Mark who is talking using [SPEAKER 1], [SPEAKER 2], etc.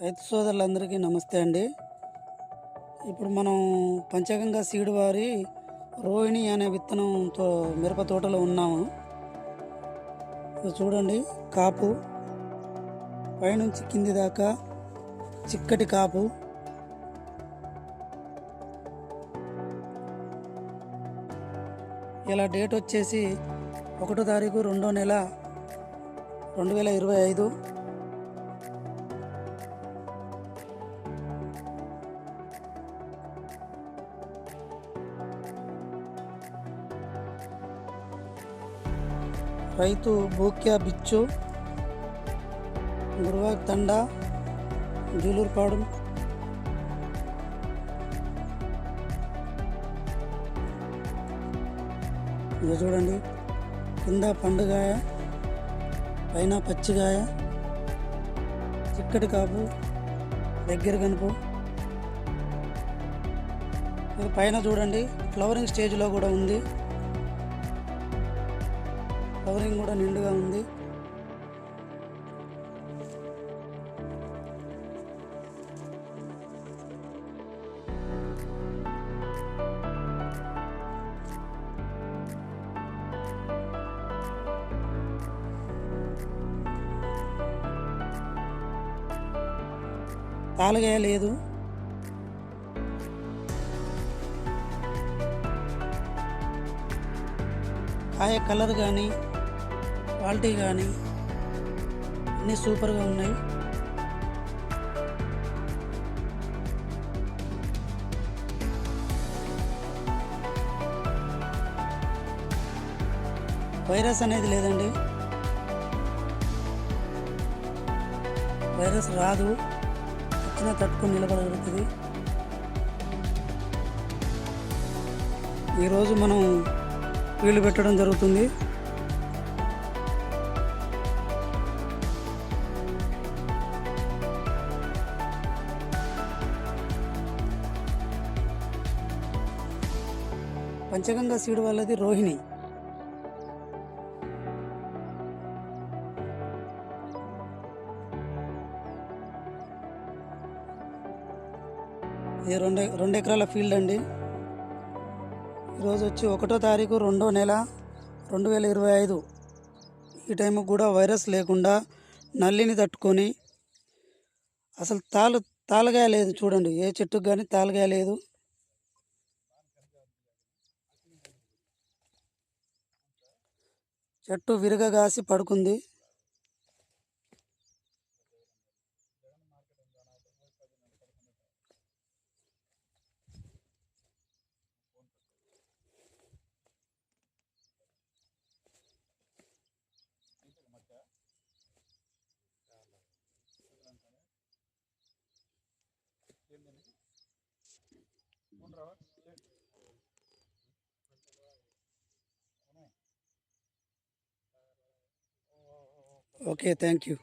[SPEAKER 1] రైతు సోదరులందరికీ నమస్తే అండి. ఇప్పుడు మనం పంచగంగా సీడ్ వారి రోహిణి అనే విత్తనంతో మిరప తోటలో ఉన్నాము. చూడండి, కాపు పైనుంచి కింది దాకా చిక్కటి కాపు. ఇలా డేట్ వచ్చేసి 1వ తారీఖు 2వ నెల 2025. రైతు బూక్యా బిచ్చు, గురువాక్ తండా, జూలూరుపాడు. ఇది చూడండి, కింద పండుగాయ, పైన పచ్చిగాయ, చిక్కటి కాపు, దగ్గర కనుపు. ఇది పైన చూడండి, ఫ్లవరింగ్ స్టేజ్లో కూడా ఉంది. ఫ్లవరింగ్ కూడా నిండుగా ఉంది. తాలుగాయ లేదు. కాయ కలర్ కానీ క్వాలిటీ కానీ అన్నీ సూపర్గా ఉన్నాయి. వైరస్ అనేది లేదండి, వైరస్ రాదు, వచ్చినా తట్టుకొని నిలబడగలుగుతుంది. ఈరోజు మనం వీళ్ళు పెట్టడం జరుగుతుంది. పంచగంగా సీడ్ వాళ్ళది రోహిణి. ఇది 2 ఎకరాల ఫీల్డ్ అండి. ఈరోజు వచ్చి 1వ తారీఖు 2వ నెల 2025. ఈ టైంకి కూడా వైరస్ లేకుండా నల్లిని తట్టుకొని అసలు తాలుగాయ లేదు. చూడండి, ఏ చెట్టుకు కానీ తాలుగాయ లేదు. చెట్టు విరగగాసి పడుకుంది. Okay, thank you.